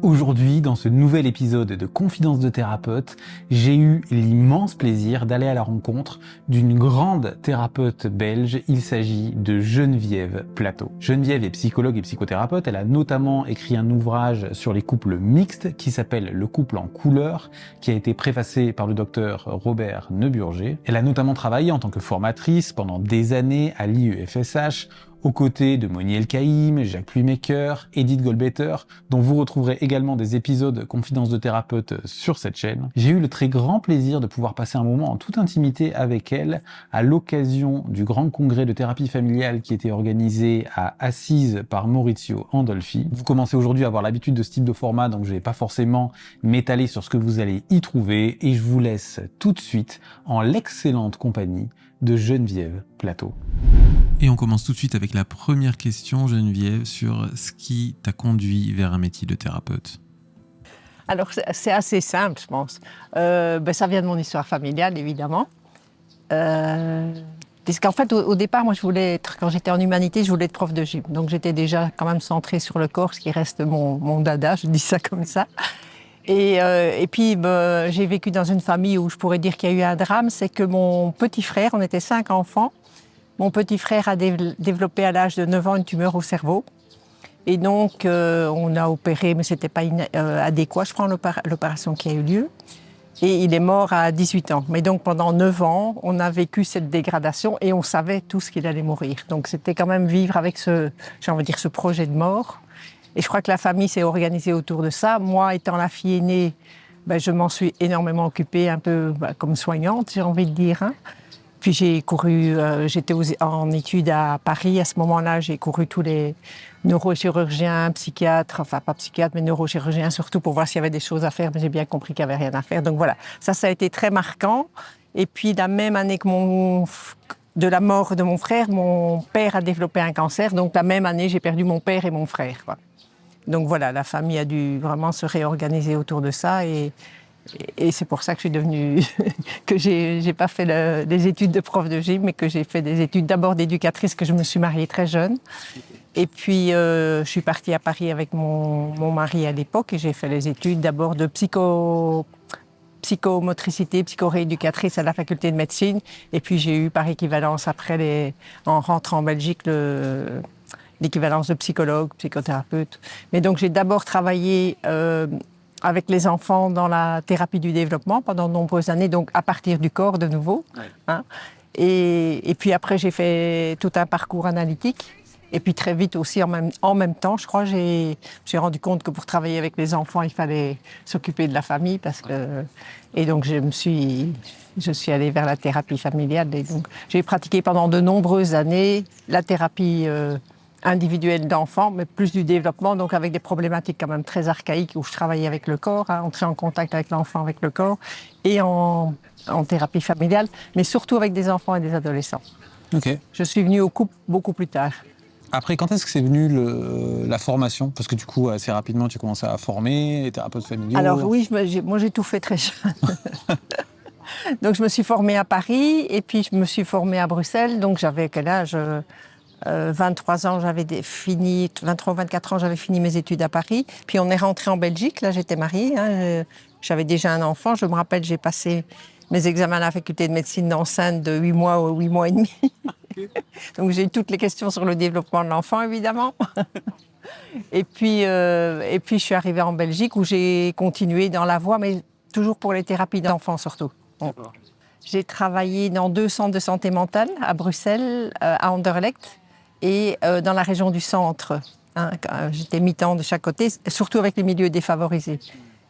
Aujourd'hui, dans ce nouvel épisode de Confidence de thérapeute, j'ai eu l'immense plaisir d'aller à la rencontre d'une grande thérapeute belge. Il s'agit de Geneviève Plateau. Geneviève est psychologue et psychothérapeute. Elle a notamment écrit un ouvrage sur les couples mixtes qui s'appelle Le couple en couleur, qui a été préfacé par le docteur Robert Neuburger. Elle a notamment travaillé en tant que formatrice pendant des années à l'IEFSH, aux côtés de Moni El-Kaïm, Jacques Louis-Maker, Edith Goldbetter, dont vous retrouverez également des épisodes Confidence de thérapeute sur cette chaîne. J'ai eu le très grand plaisir de pouvoir passer un moment en toute intimité avec elle à l'occasion du grand congrès de thérapie familiale qui était organisé à Assise par Maurizio Andolfi. Vous commencez aujourd'hui à avoir l'habitude de ce type de format, donc je vais pas forcément m'étaler sur ce que vous allez y trouver, et je vous laisse tout de suite en l'excellente compagnie de Geneviève Plateau. Et on commence tout de suite avec la première question, Geneviève, sur ce qui t'a conduit vers un métier de thérapeute. Alors, c'est assez simple, je pense. Ça vient de mon histoire familiale, évidemment. Parce qu'en fait, au départ, moi, quand j'étais en humanité, je voulais être prof de gym. Donc, j'étais déjà quand même centrée sur le corps, ce qui reste mon dada, je dis ça comme ça. Et puis, j'ai vécu dans une famille où je pourrais dire qu'il y a eu un drame. C'est que mon petit frère, on était 5 enfants, mon petit frère a développé à l'âge de 9 ans une tumeur au cerveau. Et donc, on a opéré, mais ce n'était pas adéquat, je crois, l'opération qui a eu lieu. Et il est mort à 18 ans. Mais donc, pendant 9 ans, on a vécu cette dégradation et on savait tous qu'il allait mourir. Donc, c'était quand même vivre avec ce projet de mort. Et je crois que la famille s'est organisée autour de ça. Moi, étant la fille aînée, je m'en suis énormément occupée, un peu comme soignante, j'ai envie de dire. Puis j'ai couru, j'étais en études à Paris. À ce moment-là, j'ai couru tous les neurochirurgiens, psychiatres, enfin pas psychiatres, mais neurochirurgiens surtout pour voir s'il y avait des choses à faire. Mais j'ai bien compris qu'il n'y avait rien à faire. Donc voilà, ça a été très marquant. Et puis la même année que de la mort de mon frère, mon père a développé un cancer. Donc la même année, j'ai perdu mon père et mon frère. Quoi. Donc voilà, la famille a dû vraiment se réorganiser autour de ça. Et c'est pour ça que je suis devenue, que j'ai pas fait des études de prof de gym, mais que j'ai fait des études d'abord d'éducatrice, que je me suis mariée très jeune. Et puis, je suis partie à Paris avec mon mari à l'époque et j'ai fait les études d'abord de psychomotricité, psychorééducatrice à la faculté de médecine. Et puis, j'ai eu par équivalence après, en rentrant en Belgique, l'équivalence de psychologue, psychothérapeute. Mais donc, j'ai d'abord travaillé avec les enfants dans la thérapie du développement pendant de nombreuses années, donc à partir du corps de nouveau. Ouais. Et puis après, j'ai fait tout un parcours analytique. Et puis très vite aussi, en même temps, je crois, je me suis rendu compte que pour travailler avec les enfants, il fallait s'occuper de la famille. Et donc, je suis allée vers la thérapie familiale. Et donc, j'ai pratiqué pendant de nombreuses années la thérapie individuelle d'enfants, mais plus du développement, donc avec des problématiques quand même très archaïques où je travaillais avec le corps, entrer en contact avec l'enfant, avec le corps, et en thérapie familiale, mais surtout avec des enfants et des adolescents. Ok. Je suis venue au couple beaucoup plus tard. Après, quand est-ce que c'est venu la formation ? Parce que du coup, assez rapidement, tu commençais à former les thérapeutes familiaux. Alors oui, moi j'ai tout fait très jeune. Donc je me suis formée à Paris, et puis je me suis formée à Bruxelles, donc j'avais quel âge 23 ans, 23 ou 24 ans, j'avais fini mes études à Paris. Puis on est rentré en Belgique, là j'étais mariée, j'avais déjà un enfant. Je me rappelle, j'ai passé mes examens à la faculté de médecine enceinte de 8 mois ou 8 mois et demi. Donc j'ai eu toutes les questions sur le développement de l'enfant, évidemment. Et puis je suis arrivée en Belgique où j'ai continué dans la voie, mais toujours pour les thérapies d'enfants surtout. J'ai travaillé dans 2 centres de santé mentale à Bruxelles, à Anderlecht, et dans la région du centre. J'étais mi-temps de chaque côté, surtout avec les milieux défavorisés.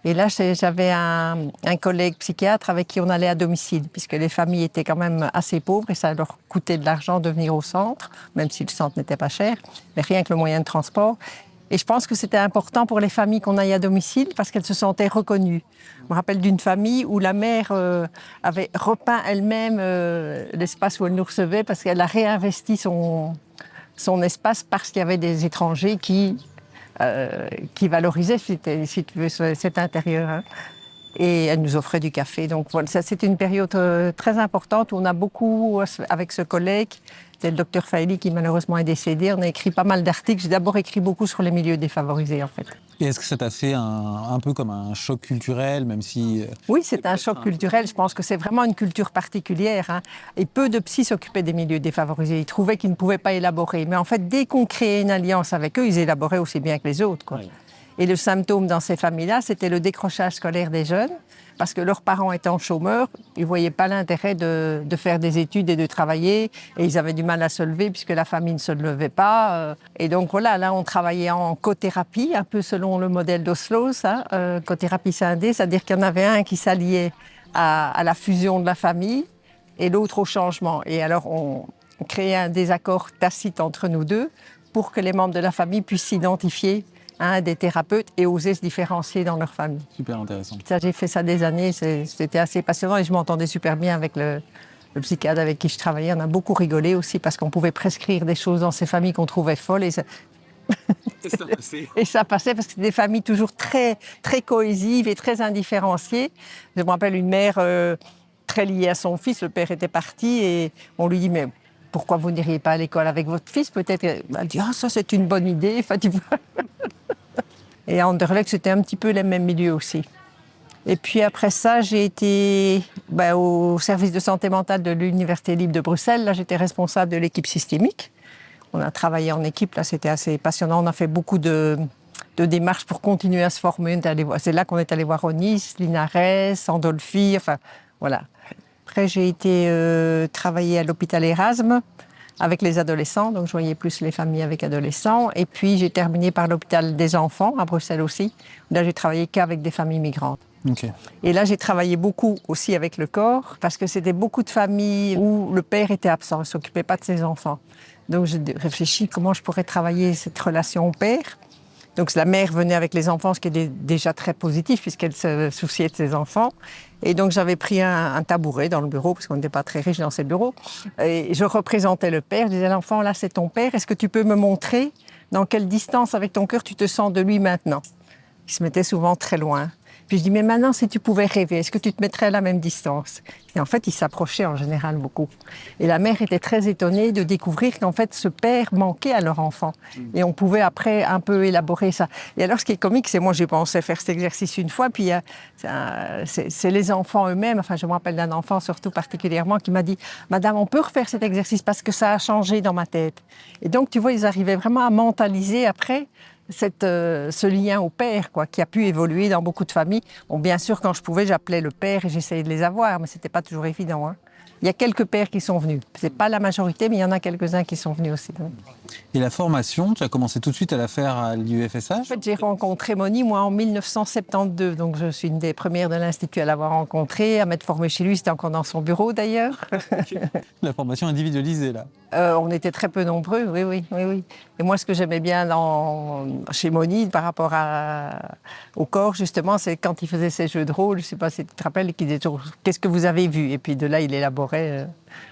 Et là, j'avais un collègue psychiatre avec qui on allait à domicile, puisque les familles étaient quand même assez pauvres et ça leur coûtait de l'argent de venir au centre, même si le centre n'était pas cher, mais rien que le moyen de transport. Et je pense que c'était important pour les familles qu'on aille à domicile parce qu'elles se sentaient reconnues. Je me rappelle d'une famille où la mère avait repeint elle-même l'espace où elle nous recevait parce qu'elle a réinvesti son espace parce qu'il y avait des étrangers qui valorisaient, si tu veux, cet intérieur. Et elle nous offrait du café. Donc voilà, ça, c'était une période très importante où on a beaucoup, avec ce collègue, c'est le docteur Faili qui malheureusement est décédé, on a écrit pas mal d'articles. J'ai d'abord écrit beaucoup sur les milieux défavorisés en fait. Et est-ce que ça t'a fait un peu comme un choc culturel, même si... Oui, c'est un choc culturel. Je pense que c'est vraiment une culture particulière, hein. Et peu de psys s'occupaient des milieux défavorisés. Ils trouvaient qu'ils ne pouvaient pas élaborer. Mais en fait, dès qu'on créait une alliance avec eux, ils élaboraient aussi bien que les autres, quoi. Oui. Et le symptôme dans ces familles-là, c'était le décrochage scolaire des jeunes, parce que leurs parents étant chômeurs, ils ne voyaient pas l'intérêt de faire des études et de travailler, et ils avaient du mal à se lever puisque la famille ne se levait pas. Et donc voilà, là on travaillait en cothérapie, un peu selon le modèle d'Oslo, ça, cothérapie scindée, c'est-à-dire qu'il y en avait un qui s'alliait à la fusion de la famille et l'autre au changement. Et alors on créait un désaccord tacite entre nous deux pour que les membres de la famille puissent s'identifier des thérapeutes et oser se différencier dans leur famille. Super intéressant. Ça, j'ai fait ça des années, c'était assez passionnant et je m'entendais super bien avec le psychiatre avec qui je travaillais. On a beaucoup rigolé aussi parce qu'on pouvait prescrire des choses dans ces familles qu'on trouvait folles et ça... et ça passait parce que c'était des familles toujours très, très cohésives et très indifférenciées. Je me rappelle une mère très liée à son fils, le père était parti et on lui dit mais pourquoi vous n'iriez pas à l'école avec votre fils? Peut-être. Elle dit ah ça c'est une bonne idée. Enfin, tu vois. Et à Anderlecht, c'était un petit peu les mêmes milieux aussi. Et puis après ça, j'ai été au service de santé mentale de l'Université libre de Bruxelles. Là, j'étais responsable de l'équipe systémique. On a travaillé en équipe, là, c'était assez passionnant. On a fait beaucoup de démarches pour continuer à se former. C'est là qu'on est allé voir Onis, Linares, Andolfi, enfin, voilà. Après, j'ai été travailler à l'hôpital Erasme avec les adolescents, donc je voyais plus les familles avec adolescents. Et puis, j'ai terminé par l'hôpital des enfants, à Bruxelles aussi. Là, j'ai travaillé qu'avec des familles migrantes. Okay. Et là, j'ai travaillé beaucoup aussi avec le corps, parce que c'était beaucoup de familles où le père était absent, il ne s'occupait pas de ses enfants. Donc, j'ai réfléchi comment je pourrais travailler cette relation au père. Donc, la mère venait avec les enfants, ce qui est déjà très positif, puisqu'elle se souciait de ses enfants. Et donc, j'avais pris un tabouret dans le bureau, parce qu'on n'était pas très riche dans ces bureaux. Et je représentais le père. Je disais, l'enfant, là, c'est ton père. Est-ce que tu peux me montrer dans quelle distance avec ton cœur tu te sens de lui maintenant? Il se mettait souvent très loin. Puis je dis, mais maintenant, si tu pouvais rêver, est-ce que tu te mettrais à la même distance? Et en fait, il s'approchait en général beaucoup. Et la mère était très étonnée de découvrir qu'en fait, ce père manquait à leur enfant. Et on pouvait après un peu élaborer ça. Et alors, ce qui est comique, c'est moi, j'ai pensé faire cet exercice une fois, puis c'est les enfants eux-mêmes, enfin, je me rappelle d'un enfant surtout particulièrement qui m'a dit, Madame, on peut refaire cet exercice parce que ça a changé dans ma tête. Et donc, tu vois, ils arrivaient vraiment à mentaliser après ce lien au père, quoi, qui a pu évoluer dans beaucoup de familles. Bon, bien sûr, quand je pouvais, j'appelais le père et j'essayais de les avoir, mais ce n'était pas toujours évident, hein. Il y a quelques pères qui sont venus. Ce n'est pas la majorité, mais il y en a quelques-uns qui sont venus aussi. Et la formation, tu as commencé tout de suite à la faire à l'UFSH? En fait, j'ai rencontré Moni, moi, en 1972. Donc, je suis une des premières de l'Institut à l'avoir rencontré, à m'être formée chez lui. C'était encore dans son bureau, d'ailleurs. Okay. La formation individualisée, là. On était très peu nombreux, oui. Et moi, ce que j'aimais bien chez Moni, par rapport au corps, justement, c'est quand il faisait ses jeux de rôle, je ne sais pas si tu te rappelles, qu'il disait toujours « Qu'est-ce que vous avez vu ?» Et puis de là, il élaborait.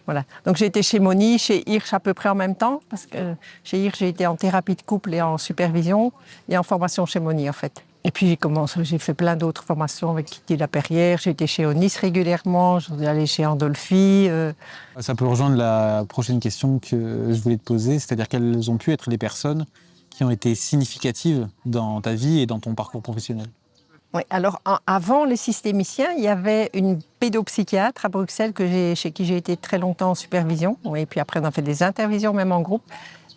Voilà. Donc j'ai été chez Moni, chez Hirsch à peu près en même temps, parce que chez Hirsch, j'ai été en thérapie de couple et en supervision, et en formation chez Moni, en fait. Et puis j'ai fait plein d'autres formations avec Kitty Laperrière, j'ai été chez Onis régulièrement, je suis allée chez Andolfi. Ça peut rejoindre la prochaine question que je voulais te poser, c'est-à-dire quelles ont pu être les personnes qui ont été significatives dans ta vie et dans ton parcours professionnel? Oui, alors avant les systémiciens, il y avait une pédopsychiatre à Bruxelles chez qui j'ai été très longtemps en supervision, et puis après on a fait des intervisions même en groupe,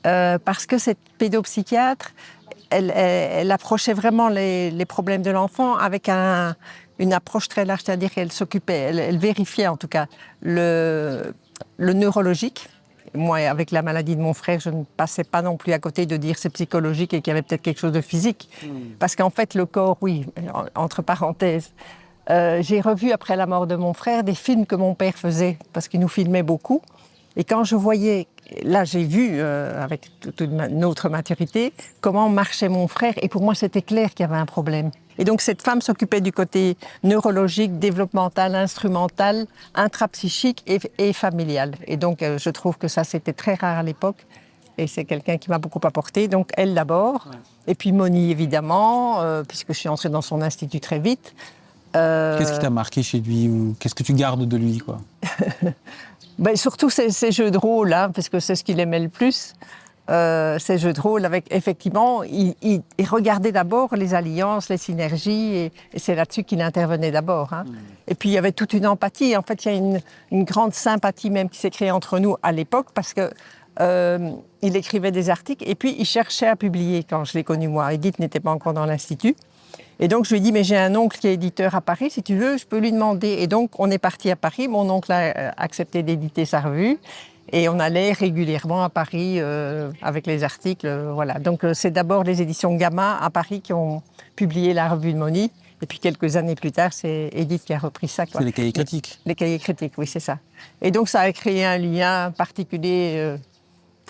parce que cette pédopsychiatre, elle approchait vraiment les problèmes de l'enfant avec une approche très large, c'est-à-dire qu'elle s'occupait, elle vérifiait en tout cas le neurologique. Moi, avec la maladie de mon frère, je ne passais pas non plus à côté de dire c'est psychologique et qu'il y avait peut-être quelque chose de physique. Parce qu'en fait, le corps, oui, entre parenthèses. J'ai revu, après la mort de mon frère, des films que mon père faisait, parce qu'il nous filmait beaucoup. Et quand je voyais, là j'ai vu, avec toute une autre maturité, comment marchait mon frère. Et pour moi, c'était clair qu'il y avait un problème. Et donc cette femme s'occupait du côté neurologique, développemental, instrumental, intrapsychique et familial. Et donc je trouve que ça c'était très rare à l'époque. Et c'est quelqu'un qui m'a beaucoup apporté. Donc elle d'abord, et puis Moni évidemment, puisque je suis entrée dans son institut très vite. Qu'est-ce qui t'a marqué chez lui ou qu'est-ce que tu gardes de lui, quoi? Surtout ces jeux de rôle, hein, parce que c'est ce qu'il aimait le plus. ces jeux de rôle avec, effectivement, il regardait d'abord les alliances, les synergies, et c'est là-dessus qu'il intervenait d'abord. Hein. Et puis, il y avait toute une empathie. En fait, il y a une grande sympathie même qui s'est créée entre nous à l'époque, parce que il écrivait des articles, et puis il cherchait à publier quand je l'ai connu, moi. Edith n'était pas encore dans l'Institut. Et donc, je lui ai dit, mais j'ai un oncle qui est éditeur à Paris, si tu veux, je peux lui demander. Et donc, on est parti à Paris. Mon oncle a accepté d'éditer sa revue. Et on allait régulièrement à Paris avec les articles. Voilà. Donc, c'est d'abord les éditions Gamma à Paris qui ont publié la revue de Moni. Et puis, quelques années plus tard, c'est Edith qui a repris ça. C'est les cahiers critiques. Les cahiers critiques, oui, c'est ça. Et donc, ça a créé un lien particulier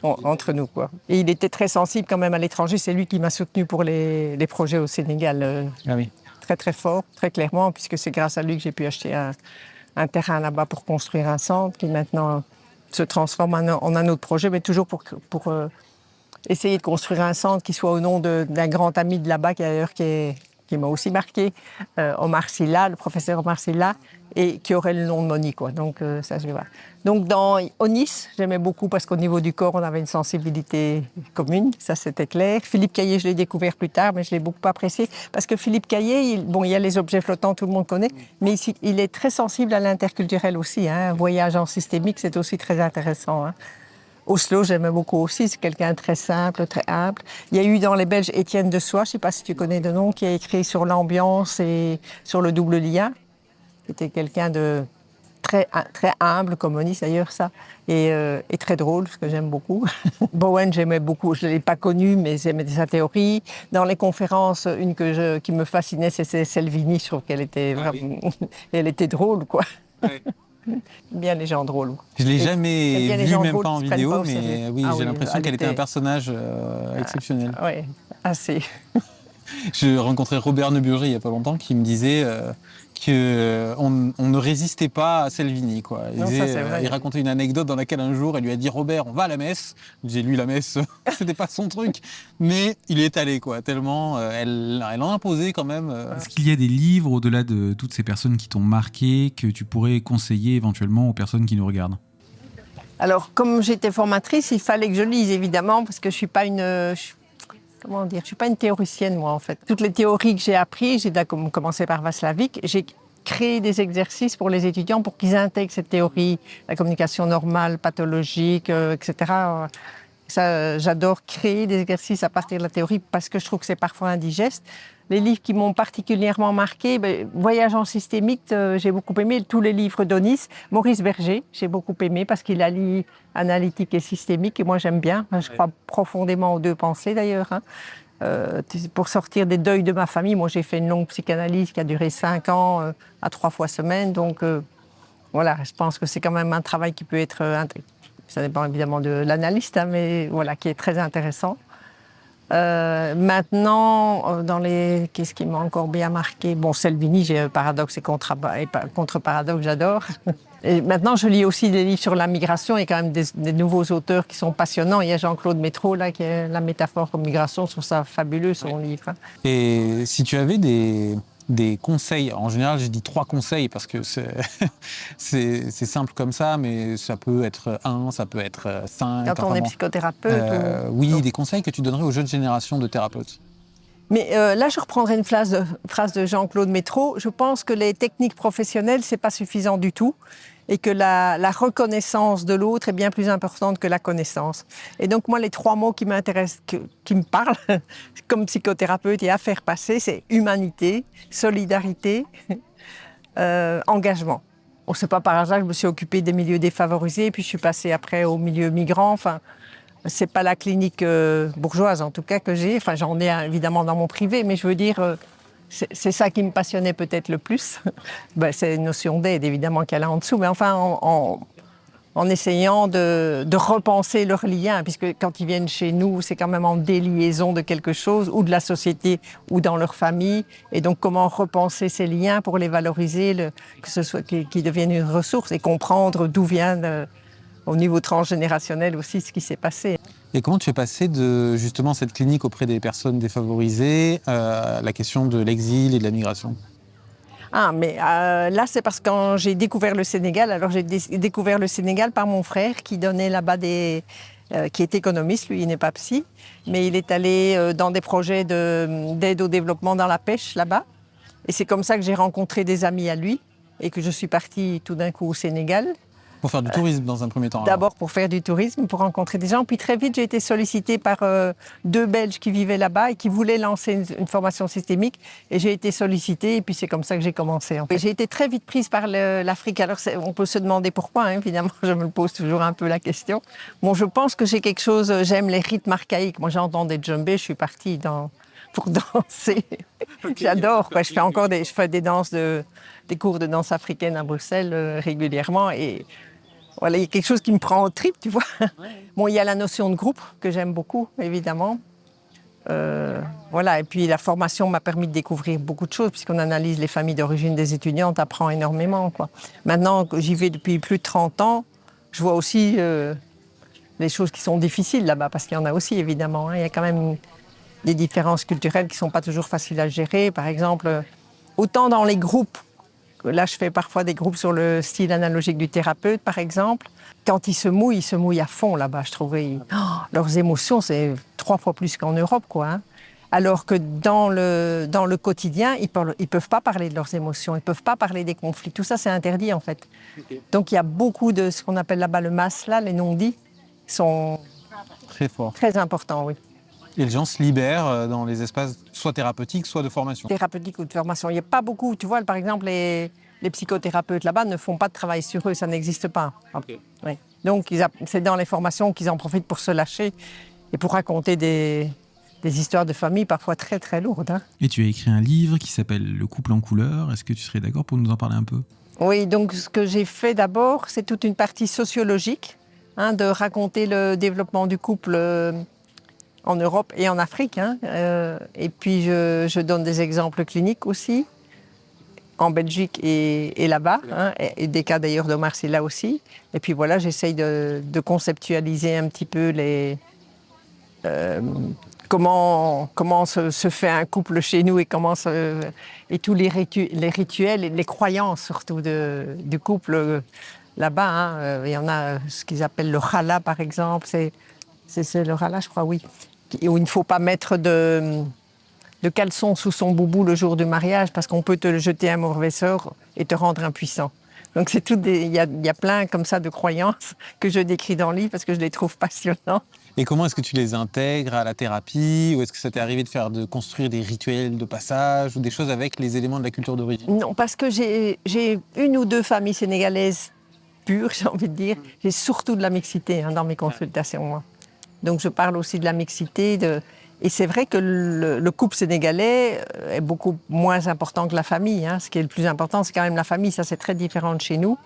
entre nous, quoi. Et il était très sensible quand même à l'étranger. C'est lui qui m'a soutenu pour les projets au Sénégal. Ah oui. Très, très fort, très clairement, puisque c'est grâce à lui que j'ai pu acheter un terrain là-bas pour construire un centre qui maintenant se transforme en un autre projet, mais toujours pour essayer de construire un centre qui soit au nom d'un grand ami de là-bas, qui m'a aussi marqué, Omar Sylla, le professeur Omar Sylla, et qui aurait le nom de Moni, quoi. Donc ça, je vais voir. Donc dans Onis, j'aimais beaucoup parce qu'au niveau du corps, on avait une sensibilité commune, ça c'était clair. Philippe Caillé, je l'ai découvert plus tard, mais je l'ai beaucoup apprécié parce que Philippe Caillé, il y a les objets flottants, tout le monde connaît, mais ici, il est très sensible à l'interculturel aussi. Hein. Voyage en systémique, c'est aussi très intéressant. Hein. Oslo, j'aimais beaucoup aussi, c'est quelqu'un de très simple, très humble. Il y a eu dans les Belges Étienne de Soie, je ne sais pas si tu connais de nom, qui a écrit sur l'ambiance et sur le double lien. C'était quelqu'un de très humble, comme Moni d'ailleurs, ça, et très drôle, ce que j'aime beaucoup. Bowen, j'aimais beaucoup, je ne l'ai pas connu, mais j'aimais sa théorie. Dans les conférences, une qui me fascinait, c'est Selvini, je trouve qu'elle était vraiment... Elle était drôle, quoi. Oui. Bien les gens drôles. Je ne l'ai jamais vu, même drôles, pas en vidéo, mais oui, j'ai l'impression qu'elle était un personnage exceptionnel. Oui, assez. Je rencontrais Robert Nebury il n'y a pas longtemps qui me disait qu'on ne résistait pas à Selvini, quoi. Il racontait une anecdote dans laquelle un jour, elle lui a dit « Robert, on va à la messe ». J'ai lu la messe, c'était pas son truc, mais il est allé, quoi, tellement elle en a posé quand même. Est-ce qu'il y a des livres, au-delà de toutes ces personnes qui t'ont marqué, que tu pourrais conseiller éventuellement aux personnes qui nous regardent ? Alors, comme j'étais formatrice, il fallait que je lise, évidemment, parce que je ne suis pas une... Comment dire, je suis pas une théoricienne, moi, en fait. Toutes les théories que j'ai apprises, j'ai commencé par Václavic, j'ai créé des exercices pour les étudiants pour qu'ils intègrent cette théorie, la communication normale, pathologique, etc. Ça, j'adore créer des exercices à partir de la théorie parce que je trouve que c'est parfois indigeste. Les livres qui m'ont particulièrement marqué, Voyage en systémique, j'ai beaucoup aimé. Tous les livres d'Onis. Maurice Berger, j'ai beaucoup aimé parce qu'il allie analytique et systémique. Et moi, j'aime bien. Je crois profondément aux deux pensées, d'ailleurs. Hein. Pour sortir des deuils de ma famille, moi, j'ai fait une longue psychanalyse qui a duré 5 ans, à 3 fois semaine. Donc, voilà, je pense que c'est quand même un travail qui peut être... ça dépend évidemment de l'analyste, hein, mais voilà, qui est très intéressant. Maintenant, qu'est-ce qui m'a encore bien marqué? Bon, Selvini, j'ai Paradoxe et Contre-Paradoxe, j'adore. Et maintenant, je lis aussi des livres sur la migration. Il y a quand même des nouveaux auteurs qui sont passionnants. Il y a Jean-Claude Métro, là, qui est La métaphore comme migration. Je trouve ça fabuleux, son livre. Hein. Et si tu avais des conseils, en général, j'ai dit 3 conseils parce que c'est simple comme ça, mais ça peut être 1, ça peut être 5. Quand on est psychothérapeute oui, des conseils que tu donnerais aux jeunes générations de thérapeutes. Mais là, je reprendrai une phrase de Jean-Claude Métro. Je pense que les techniques professionnelles, c'est pas suffisant du tout et que la reconnaissance de l'autre est bien plus importante que la connaissance. Et donc, moi, les 3 mots qui m'intéressent, qui me parlent comme psychothérapeute et à faire passer, c'est humanité, solidarité, engagement. Bon, c'est pas par hasard que je me suis occupée des milieux défavorisés, puis je suis passée après aux milieux migrants. Enfin, c'est pas la clinique bourgeoise, en tout cas, que j'ai. Enfin, j'en ai évidemment dans mon privé, mais je veux dire, c'est ça qui me passionnait peut-être le plus. C'est une notion d'aide, évidemment, qu'il y a là en dessous, mais enfin, en essayant de repenser leurs liens, puisque quand ils viennent chez nous, c'est quand même en déliaison de quelque chose, ou de la société, ou dans leur famille. Et donc, comment repenser ces liens pour les valoriser, que ce soit qu'ils deviennent une ressource, et comprendre d'où vient... au niveau transgénérationnel aussi, ce qui s'est passé. Et comment tu es passé de justement cette clinique auprès des personnes défavorisées à la question de l'exil et de la migration ? Ah, mais là, c'est parce que quand j'ai découvert le Sénégal, alors j'ai découvert le Sénégal par mon frère qui donnait là-bas des qui est économiste, lui, il n'est pas psy, mais il est allé dans des projets d'aide au développement dans la pêche là-bas. Et c'est comme ça que j'ai rencontré des amis à lui et que je suis partie tout d'un coup au Sénégal. Pour faire du tourisme dans un premier temps. D'abord pour faire du tourisme, pour rencontrer des gens. Puis très vite, j'ai été sollicitée par 2 Belges qui vivaient là-bas et qui voulaient lancer une formation systémique. Et j'ai été sollicitée et puis c'est comme ça que j'ai commencé. En fait. J'ai été très vite prise par l'Afrique. Alors on peut se demander pourquoi, hein, évidemment, je me pose toujours un peu la question. Bon, je pense que j'ai quelque chose, j'aime les rythmes archaïques. Moi j'entends des djembés, je suis partie pour danser. Okay, j'adore. Quoi. Je fais des cours de danse africaine à Bruxelles régulièrement. Et voilà, il y a quelque chose qui me prend au trip, tu vois. Bon, il y a la notion de groupe que j'aime beaucoup, évidemment. Voilà, et puis la formation m'a permis de découvrir beaucoup de choses, puisqu'on analyse les familles d'origine des étudiants, on apprend énormément, quoi. Maintenant que j'y vais depuis plus de 30 ans, je vois aussi les choses qui sont difficiles là-bas, parce qu'il y en a aussi, évidemment. Hein. Il y a quand même des différences culturelles qui ne sont pas toujours faciles à gérer. Par exemple, autant dans les groupes, là, je fais parfois des groupes sur le style analogique du thérapeute, par exemple. Quand ils se mouillent à fond là-bas, je trouve. Leurs émotions, c'est 3 fois plus qu'en Europe, quoi. Hein. Alors que dans le quotidien, ils ne peuvent pas parler de leurs émotions, ils ne peuvent pas parler des conflits. Tout ça, c'est interdit, en fait. Okay. Donc, il y a beaucoup de ce qu'on appelle là-bas le masla, les non-dits, sont très forts. Très importants, oui. Et les gens se libèrent dans les espaces soit thérapeutiques, soit de formation. Thérapeutique ou de formation. Il n'y a pas beaucoup, tu vois, par exemple, les psychothérapeutes là-bas ne font pas de travail sur eux, ça n'existe pas. Okay. Oui. Donc, c'est dans les formations qu'ils en profitent pour se lâcher et pour raconter des histoires de famille parfois très, très lourdes. Hein. Et tu as écrit un livre qui s'appelle « Le couple en couleur ». Est-ce que tu serais d'accord pour nous en parler un peu ? Oui, donc ce que j'ai fait d'abord, c'est toute une partie sociologique, hein, de raconter le développement du couple en Europe et en Afrique. Hein. Et puis, je donne des exemples cliniques aussi, en Belgique et là-bas. Hein, et des cas d'ailleurs d'Omar Sy là aussi. Et puis voilà, j'essaye de conceptualiser un petit peu comment se fait un couple chez nous et et tous les rituels et les croyances surtout du couple là-bas. Hein. Il y en a ce qu'ils appellent le khala, par exemple. C'est le khala, je crois, oui. Où il ne faut pas mettre de caleçon sous son boubou le jour du mariage parce qu'on peut te le jeter un mauvais sort et te rendre impuissant. Donc c'est tout il y a plein comme ça de croyances que je décris dans le livre parce que je les trouve passionnantes. Et comment est-ce que tu les intègres à la thérapie? Ou est-ce que ça t'est arrivé de construire des rituels de passage ou des choses avec les éléments de la culture d'origine? Non, parce que j'ai 1 ou 2 familles sénégalaises pures, j'ai envie de dire. J'ai surtout de la mixité dans mes consultations, moi. Donc je parle aussi de la mixité. Et c'est vrai que le couple sénégalais est beaucoup moins important que la famille. Hein. Ce qui est le plus important, c'est quand même la famille. Ça, c'est très différent de chez nous.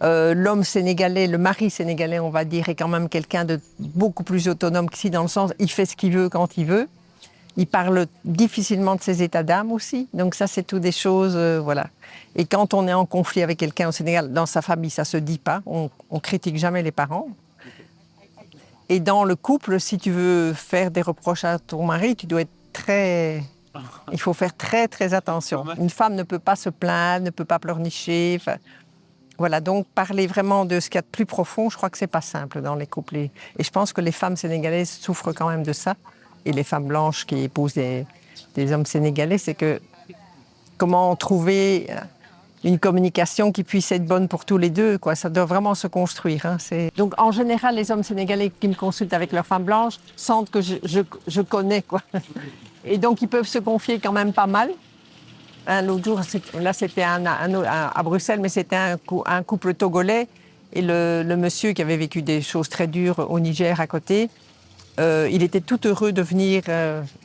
L'homme sénégalais, le mari sénégalais, on va dire, est quand même quelqu'un de beaucoup plus autonome qu'ici, dans le sens, il fait ce qu'il veut quand il veut. Il parle difficilement de ses états d'âme aussi. Donc ça, c'est tout des choses, voilà. Et quand on est en conflit avec quelqu'un au Sénégal, dans sa famille, ça se dit pas. On critique jamais les parents. Et dans le couple, si tu veux faire des reproches à ton mari, tu dois être très... Il faut faire très, très attention. Une femme ne peut pas se plaindre, ne peut pas pleurnicher. Enfin, voilà, donc parler vraiment de ce qu'il y a de plus profond, je crois que c'est pas simple dans les couples. Et je pense que les femmes sénégalaises souffrent quand même de ça. Et les femmes blanches qui épousent des hommes sénégalais, c'est que comment trouver une communication qui puisse être bonne pour tous les deux, quoi. Ça doit vraiment se construire. Hein. Donc, en général, les hommes sénégalais qui me consultent avec leurs femmes blanches sentent que je connais, quoi. Et donc, ils peuvent se confier quand même pas mal. Hein, l'autre jour, là, c'était à Bruxelles, mais c'était un couple togolais. Et le monsieur qui avait vécu des choses très dures au Niger à côté, il était tout heureux de venir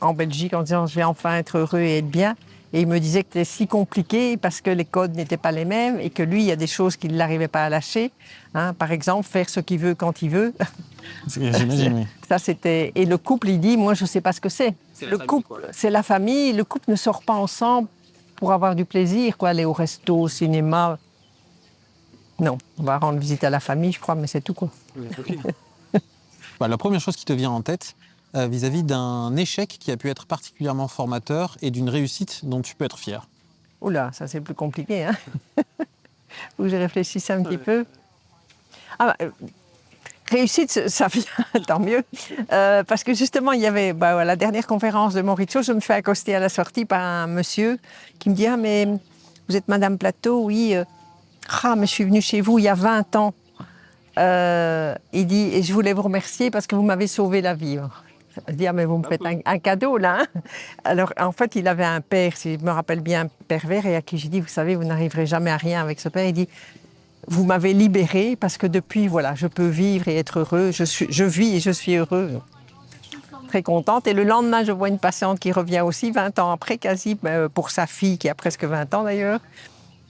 en Belgique en disant « je vais enfin être heureux et être bien ». Et il me disait que c'était si compliqué parce que les codes n'étaient pas les mêmes et que lui, il y a des choses qu'il n'arrivait pas à lâcher. Hein, par exemple, faire ce qu'il veut quand il veut. J'imagine, oui. Ça, c'était... Et le couple, il dit, moi, je ne sais pas ce que c'est. Le couple, c'est la famille. Le couple ne sort pas ensemble pour avoir du plaisir, quoi, aller au resto, au cinéma. Non, on va rendre visite à la famille, je crois, mais c'est tout, quoi. Okay. La première chose qui te vient en tête, vis-à-vis d'un échec qui a pu être particulièrement formateur et d'une réussite dont tu peux être fier? Oula, ça c'est plus compliqué, hein. Faut que je réfléchisse un petit peu. Réussite, ça vient, tant mieux. Parce que justement, il y avait à la dernière conférence de Mauricio, je me fais accoster à la sortie par un monsieur qui me dit « Ah, mais vous êtes Madame Plateau, oui. Ah, mais je suis venue chez vous il y a 20 ans. Il dit « Et je voulais vous remercier parce que vous m'avez sauvé la vie. » Je dis « Ah, mais vous me faites un cadeau, là. Hein » Alors, en fait, il avait un père, si je me rappelle bien, pervers, et à qui j'ai dit « Vous savez, vous n'arriverez jamais à rien avec ce père. » Il dit « Vous m'avez libérée parce que depuis, voilà, je peux vivre et être heureux. Je vis et je suis heureux. » Très contente. Et le lendemain, je vois une patiente qui revient aussi, 20 ans après, quasi, pour sa fille, qui a presque 20 ans d'ailleurs.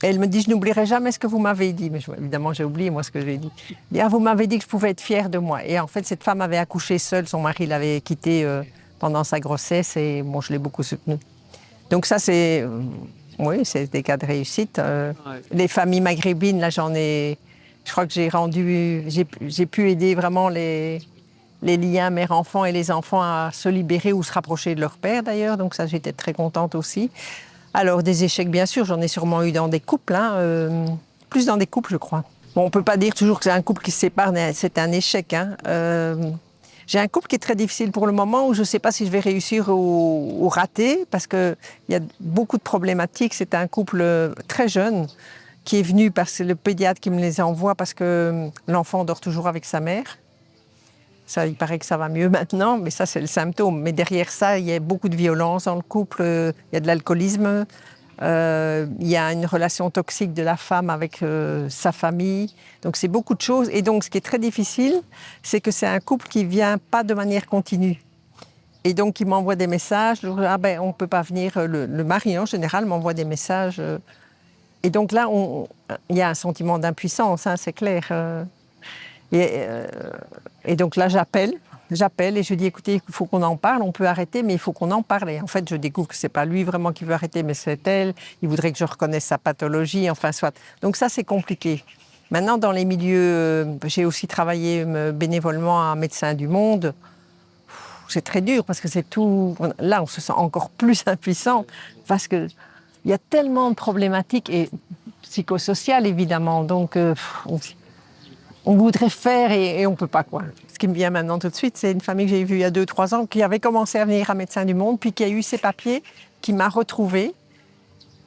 Et elle me dit « Je n'oublierai jamais ce que vous m'avez dit. » Mais évidemment, j'ai oublié, moi, ce que j'ai dit. Elle dit « Ah, vous m'avez dit que je pouvais être fière de moi. » Et en fait, cette femme avait accouché seule. Son mari l'avait quittée pendant sa grossesse et bon, je l'ai beaucoup soutenue. Donc ça, oui, c'est des cas de réussite. Les familles maghrébines, là, je crois que j'ai pu aider vraiment les liens mère-enfant et les enfants à se libérer ou se rapprocher de leur père, d'ailleurs. Donc ça, j'étais très contente aussi. Alors, des échecs, bien sûr, j'en ai sûrement eu dans des couples, plus dans des couples, je crois. Bon, on ne peut pas dire toujours que c'est un couple qui se sépare, c'est un échec. J'ai un couple qui est très difficile pour le moment, où je ne sais pas si je vais réussir ou rater, parce qu'il y a beaucoup de problématiques. C'est un couple très jeune qui est venu, c'est le pédiatre qui me les envoie, parce que l'enfant dort toujours avec sa mère. Ça, il paraît que ça va mieux maintenant, mais ça, c'est le symptôme. Mais derrière ça, il y a beaucoup de violence dans le couple, il y a de l'alcoolisme, il y a une relation toxique de la femme avec sa famille. Donc, c'est beaucoup de choses. Et donc, ce qui est très difficile, c'est que c'est un couple qui ne vient pas de manière continue. Et donc, il m'envoie des messages. Ah ben, on ne peut pas venir. Le mari, en général, m'envoie des messages. Et donc là, il y a un sentiment d'impuissance, c'est clair. Et donc là, j'appelle et je dis, écoutez, il faut qu'on en parle, on peut arrêter, mais il faut qu'on en parle. Et en fait, je découvre que ce n'est pas lui vraiment qui veut arrêter, mais c'est elle. Il voudrait que je reconnaisse sa pathologie, enfin, soit. Donc ça, c'est compliqué. Maintenant, dans les milieux, j'ai aussi travaillé bénévolement à Médecins du Monde. C'est très dur parce que c'est tout. Là, on se sent encore plus impuissant parce qu'il y a tellement de problématiques et psychosociales, évidemment. Donc, on voudrait faire et on ne peut pas, quoi. Ce qui me vient maintenant tout de suite, c'est une famille que j'ai vue il y a 2-3 ans qui avait commencé à venir à Médecins du Monde, puis qui a eu ses papiers, qui m'a retrouvée.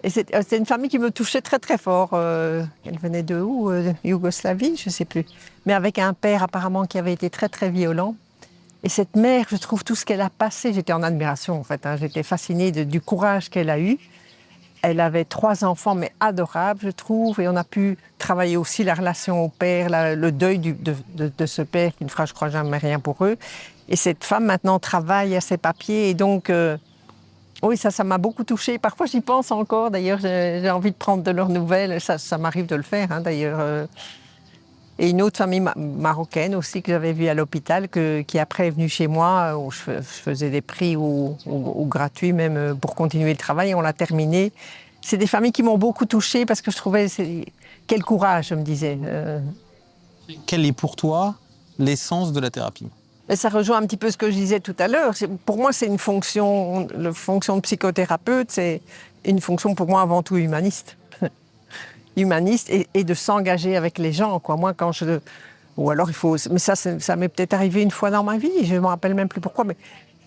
Et c'est une famille qui me touchait très très fort. Elle venait de où Yougoslavie, je ne sais plus. Mais avec un père apparemment qui avait été très très violent. Et cette mère, je trouve tout ce qu'elle a passé, j'étais en admiration en fait. J'étais fascinée du courage qu'elle a eu. Elle avait 3 enfants, mais adorables, je trouve. Et on a pu travailler aussi la relation au père, le deuil de ce père qui ne fera, je crois, jamais rien pour eux. Et cette femme, maintenant, travaille à ses papiers. Et donc, oui, ça m'a beaucoup touchée. Parfois, j'y pense encore. D'ailleurs, j'ai envie de prendre de leurs nouvelles. Ça m'arrive de le faire, d'ailleurs. Et une autre famille marocaine aussi que j'avais vue à l'hôpital, qui après est venue chez moi, où je faisais des prix ou gratuits même pour continuer le travail. On l'a terminé. C'est des familles qui m'ont beaucoup touchée parce que je trouvais quel courage, je me disais. Quelle est pour toi l'essence de la thérapie ? Et ça rejoint un petit peu ce que je disais tout à l'heure. Pour moi, c'est une fonction, la fonction de psychothérapeute, c'est une fonction pour moi avant tout humaniste. Humaniste et de s'engager avec les gens, quoi. Moi, ou alors il faut, mais ça m'est peut-être arrivé une fois dans ma vie, je ne me rappelle même plus pourquoi, mais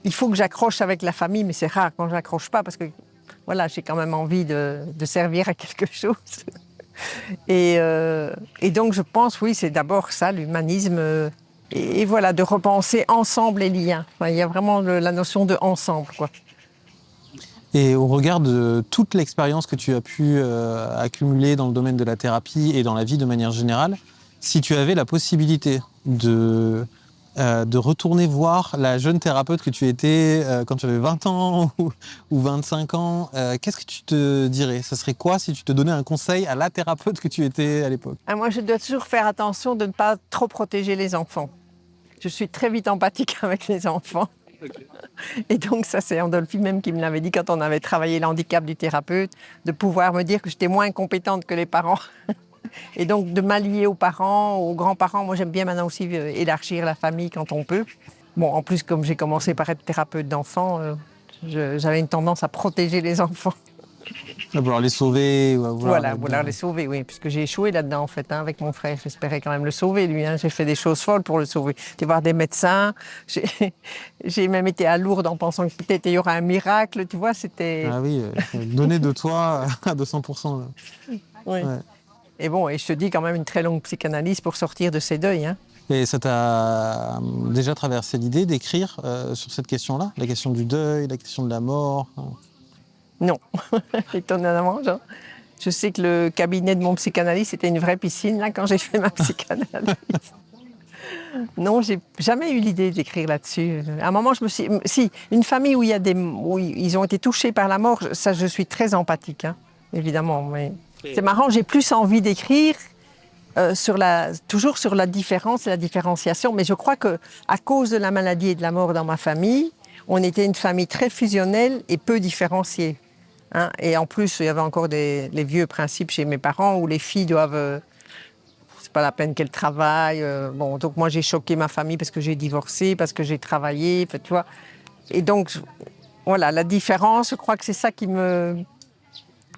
il faut que j'accroche avec la famille, mais c'est rare quand je n'accroche pas parce que voilà, j'ai quand même envie de servir à quelque chose. Et donc je pense, oui, c'est d'abord ça, l'humanisme, et voilà, de repenser ensemble les liens. Enfin, il y a vraiment la notion de ensemble, quoi. Et au regard de toute l'expérience que tu as pu accumuler dans le domaine de la thérapie et dans la vie de manière générale, si tu avais la possibilité de retourner voir la jeune thérapeute que tu étais quand tu avais 20 ans ou 25 ans, qu'est-ce que tu te dirais ? Ce serait quoi si tu te donnais un conseil à la thérapeute que tu étais à l'époque ? Moi, je dois toujours faire attention de ne pas trop protéger les enfants. Je suis très vite empathique avec les enfants. Okay. Et donc ça, c'est Andolphe même qui me l'avait dit quand on avait travaillé l'handicap du thérapeute, de pouvoir me dire que j'étais moins compétente que les parents. Et donc de m'allier aux parents, aux grands-parents. Moi, j'aime bien maintenant aussi élargir la famille quand on peut. Bon, en plus, comme j'ai commencé par être thérapeute d'enfants, j'avais une tendance à protéger les enfants. À vouloir les sauver ou à Voilà, vouloir les sauver, oui, puisque j'ai échoué là-dedans, en fait, hein, avec mon frère. J'espérais quand même le sauver, lui. Hein. J'ai fait des choses folles pour le sauver. J'ai voir des médecins. J'ai même été à Lourdes en pensant que peut-être il y aura un miracle, tu vois, c'était... Ah oui, donner de toi à 200%. Là. Oui. Ouais. Et bon, et je te dis quand même une très longue psychanalyse pour sortir de ces deuils. Hein. Et ça t'a déjà traversé l'idée d'écrire sur cette question-là, la question du deuil, la question de la mort? Non, étonnamment. Genre. Je sais que le cabinet de mon psychanalyste, c'était une vraie piscine, là, quand j'ai fait ma psychanalyse. Non, j'ai jamais eu l'idée d'écrire là-dessus. À un moment, je me suis... Si, une famille où où ils ont été touchés par la mort, ça, je suis très empathique, hein, évidemment. Mais c'est marrant, j'ai plus envie d'écrire toujours sur la différence et la différenciation. Mais je crois qu'à cause de la maladie et de la mort dans ma famille, on était une famille très fusionnelle et peu différenciée. Hein. Et en plus, il y avait encore les vieux principes chez mes parents où les filles doivent... c'est pas la peine qu'elles travaillent. Bon, donc moi, j'ai choqué ma famille parce que j'ai divorcé, parce que j'ai travaillé, tu vois. Et donc, voilà, la différence, je crois que c'est ça qui me...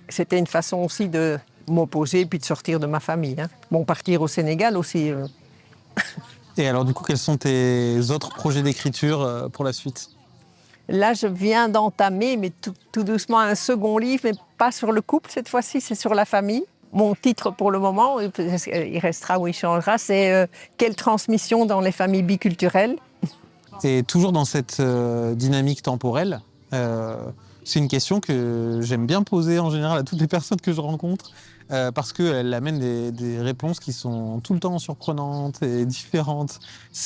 C'était une façon aussi de m'opposer puis de sortir de ma famille. Hein. Bon, partir au Sénégal aussi. Et alors, du coup, quels sont tes autres projets d'écriture pour la suite? Là, je viens d'entamer, mais tout doucement, un second livre, mais pas sur le couple cette fois-ci, c'est sur la famille. Mon titre pour le moment, il restera ou il changera, c'est Quelle transmission dans les familles biculturelles? Et toujours dans cette dynamique temporelle, c'est une question que j'aime bien poser en général à toutes les personnes que je rencontre, parce qu'elle amène des réponses qui sont tout le temps surprenantes et différentes.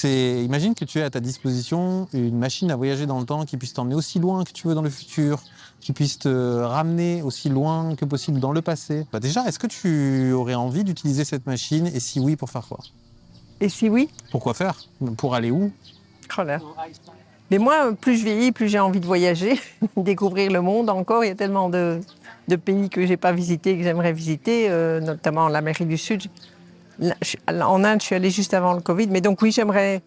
Imagine que tu as à ta disposition une machine à voyager dans le temps qui puisse t'emmener aussi loin que tu veux dans le futur, qui puisse te ramener aussi loin que possible dans le passé. Bah déjà, est-ce que tu aurais envie d'utiliser cette machine, et si oui, pour faire quoi? Et si oui? Pourquoi faire? Pour aller où? Oh là. Mais moi, plus je vieillis, plus j'ai envie de voyager, découvrir le monde encore. Il y a tellement de pays que je n'ai pas visités, que j'aimerais visiter, notamment l'Amérique du Sud. En Inde, je suis allée juste avant le Covid. Mais donc oui, j'aimerais...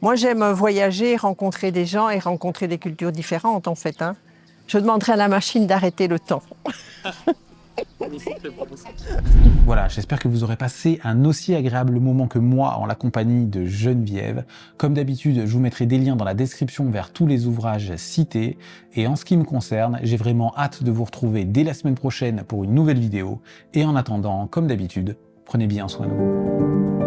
Moi, j'aime voyager, rencontrer des gens et rencontrer des cultures différentes, en fait. Hein. Je demanderais à la machine d'arrêter le temps. Voilà, j'espère que vous aurez passé un aussi agréable moment que moi en la compagnie de Geneviève. Comme d'habitude, je vous mettrai des liens dans la description vers tous les ouvrages cités. Et en ce qui me concerne, j'ai vraiment hâte de vous retrouver dès la semaine prochaine pour une nouvelle vidéo. Et en attendant, comme d'habitude, prenez bien soin de vous.